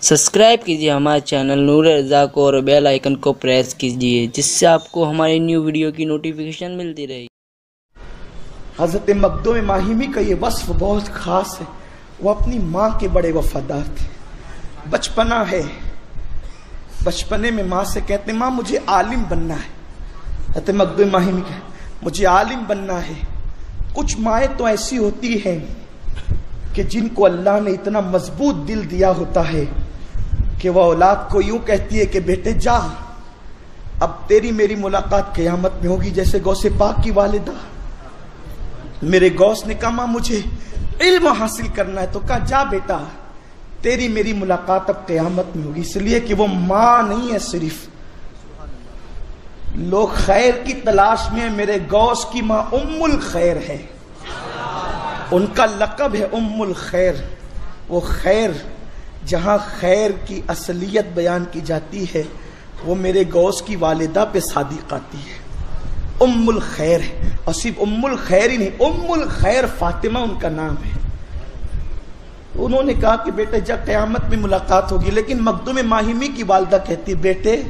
Subscribe کیجیے ہمارے channel نور رضا کو اور بیل آئیکن کو پریس کیجیے جس سے آپ کو ہماری نیو ویڈیو کی نوٹیفیکیشن ملتی رہے۔ حضرت مخدوم ماہمی کا یہ وصف بہت خاص ہے۔ وہ اپنی ماں کے بڑے وفادار تھے۔ بچپنا ہے، بچپنے میں ماں سے کہتے ہیں ماں مجھے عالم بننا ہے۔ حضرت مخدوم ماہمی کہتے ہیں مجھے عالم بننا ہے۔ کچھ مائیں تو ایسی ہوتی ہیں کہ جن کو اللہ نے اتنا مضبوط دل دیا ہوتا ہے کہ وہ اولاد کو یوں کہتی ہے کہ بیٹے جا، اب تیری میری ملاقات قیامت میں ہوگی، جیسے غوث پاک کی والدہ۔ میرے غوث نے کہا ماں مجھے علم حاصل کرنا ہے، تو کہا جا بیٹا تیری میری ملاقات اب قیامت میں ہوگی۔ اس لیے کہ وہ ماں نہیں ہے صرف، لوگ خیر کی تلاش میں، میرے غوث کی ماں ام الخیر ہے، ان کا لقب ہے ام الخیر۔ وہ خیر جہاں خیر کی اصلیت بیان کی جاتی ہے وہ میرے غوث کی والدہ پہ صادق آتی ہے، ام الخیر ہے۔ اور صرف ام الخیر ہی نہیں، ام الخیر فاطمہ ان کا نام ہے۔ انہوں نے کہا کہ بیٹے جب قیامت میں ملاقات ہوگی، لیکن مخدوم ماہمی کی والدہ کہتی بیٹے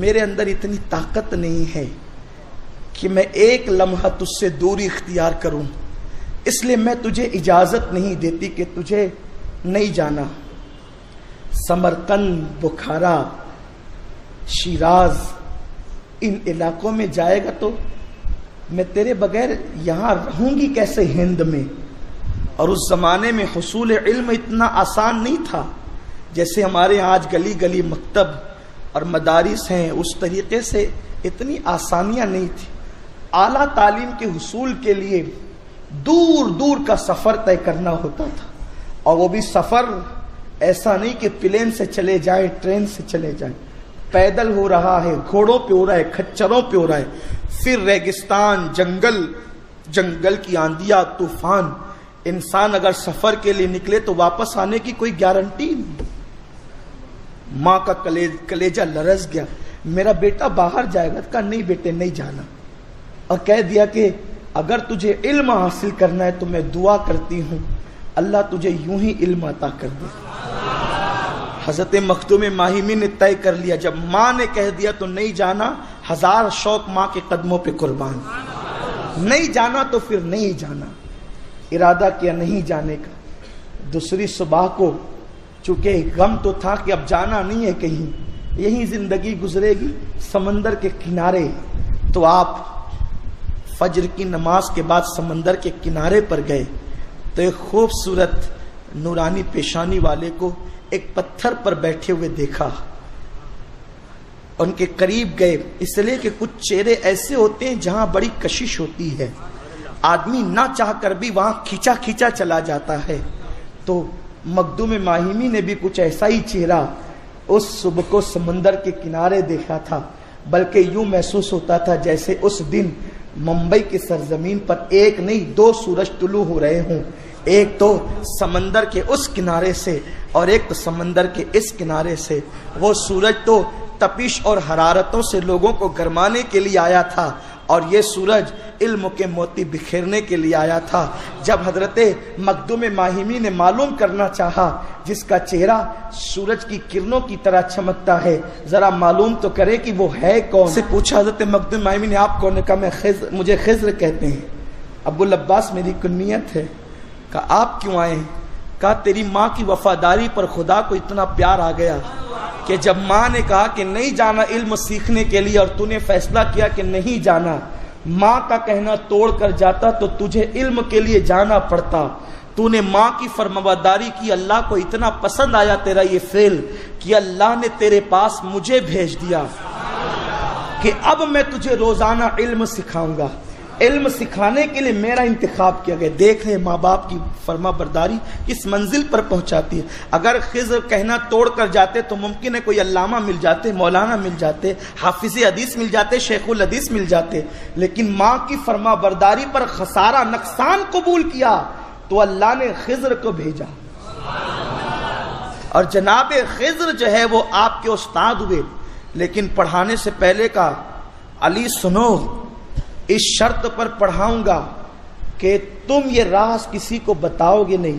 میرے اندر اتنی طاقت نہیں ہے کہ میں ایک لمحہ تجھ سے دوری اختیار کروں، اس لیے میں تجھے اجازت نہیں دیتی کہ تجھے نہیں جانا۔ سمرقند، بخارا، شیراز ان علاقوں میں جائے گا تو میں تیرے بغیر یہاں رہوں گی کیسے ہند میں؟ اور اس زمانے میں حصول علم اتنا آسان نہیں تھا جیسے ہمارے آج گلی گلی مکتب اور مدارس ہیں، اس طریقے سے اتنی آسانیاں نہیں تھی۔ اعلیٰ تعلیم کے حصول کے لیے دور دور کا سفر طے کرنا ہوتا تھا، اور وہ بھی سفر ایسا نہیں کہ پلین سے چلے جائیں، ٹرین سے چلے جائیں، پیدل ہو رہا ہے، گھوڑوں پہ ہو رہا ہے، کھچروں پہ ہو رہا ہے، پھر ریگستان، جنگل کی آندیاں، طوفان۔ انسان اگر سفر کے لیے نکلے تو واپس آنے کی کوئی گارنٹی نہیں۔ ماں کا کلیجہ لرز گیا، میرا بیٹا باہر جائے گا، کہا نہیں بیٹے نہیں جانا، اور کہہ دیا کہ اگر تجھے علم حاصل کرنا ہے تو میں دعا کرتی ہوں اللہ تجھے یوں ہی علم عطا کر دے۔ حضرت مخدوم ماہمی نے طے کر لیا، جب ماں نے کہہ دیا تو نہیں جانا، ہزار شوق ماں کے قدموں پہ قربان۔ نہیں جانا تو پھر نہیں جانا، ارادہ کیا نہیں جانے کا۔ دوسری صبح کو چونکہ غم تو تھا کہ اب جانا نہیں ہے کہیں، یہیں زندگی گزرے گی سمندر کے کنارے، تو آپ فجر کی نماز کے بعد سمندر کے کنارے پر گئے تو ایک خوبصورت نورانی پیشانی والے کو ایک پتھر پر بیٹھے ہوئے دیکھا، ان کے قریب گئے، اس لیے کہ کچھ چہرے ایسے ہوتے ہیں جہاں بڑی کشش ہوتی ہے، آدمی نہ چاہ کر بھی وہاں کھینچا کھینچا چلا جاتا ہے۔ تو مخدوم ماہمی نے بھی کچھ ایسا ہی چہرہ اس صبح کو سمندر کے کنارے دیکھا تھا، بلکہ یوں محسوس ہوتا تھا جیسے اس دن ممبئی کی سرزمین پر ایک نہیں دو سورج طلوع ہو رہے ہوں، ایک تو سمندر کے اس کنارے سے اور ایک تو سمندر کے اس کنارے سے۔ وہ سورج تو تپش اور حرارتوں سے لوگوں کو گرمانے کے لیے آیا تھا، اور یہ سورج علم کے موتی بکھیرنے کے لیے آیا تھا۔ جب حضرت مخدوم ماہمی نے معلوم کرنا چاہا جس کا چہرہ سورج کی کرنوں کی طرح چمکتا ہے، ذرا معلوم تو کرے کہ وہ ہے کون، سے پوچھا حضرت مخدوم ماہمی نے آپ کون؟ نے کہا میں خضر، مجھے خضر کہتے ہیں، ابو العباس میری کنیت ہے۔ کہا آپ کیوں آئے؟ کہا تیری ماں کی وفاداری پر خدا کو اتنا پیار آ گیا کہ جب ماں نے کہا کہ نہیں جانا علم سیکھنے کے لیے اور تو نے فیصلہ کیا کہ نہیں جانا، ماں کا کہنا توڑ کر جاتا تو تجھے علم کے لیے جانا پڑتا۔ تو نے ماں کی فرمانبرداری کی، اللہ کو اتنا پسند آیا تیرا یہ فعل کہ اللہ نے تیرے پاس مجھے بھیج دیا کہ اب میں تجھے روزانہ علم سکھاؤں گا۔ علم سکھانے کے لیے میرا انتخاب کیا گیا۔ دیکھ رہے ماں باپ کی فرما برداری کس منزل پر پہنچاتی ہے۔ اگر خضر کہنا توڑ کر جاتے تو ممکن ہے کوئی علامہ مل جاتے، مولانا مل جاتے، حافظ حدیث مل جاتے، شیخ الحدیث مل جاتے، لیکن ماں کی فرما برداری پر خسارہ نقصان قبول کیا تو اللہ نے خضر کو بھیجا، اور جناب خضر جو ہے وہ آپ کے استاد ہوئے۔ لیکن پڑھانے سے پہلے کا علی سنو، اس شرط پر پڑھاؤں گا کہ تم یہ راز کسی کو بتاؤ گے نہیں،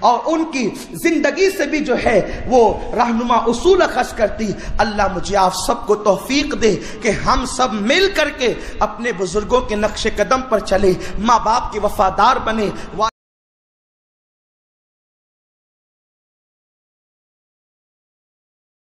اور ان کی زندگی سے بھی جو ہے وہ رہنما اصول اخذ کرتی۔ اللہ مجھے آپ سب کو توفیق دے کہ ہم سب مل کر کے اپنے بزرگوں کے نقش قدم پر چلے، ماں باپ کے وفادار بنے۔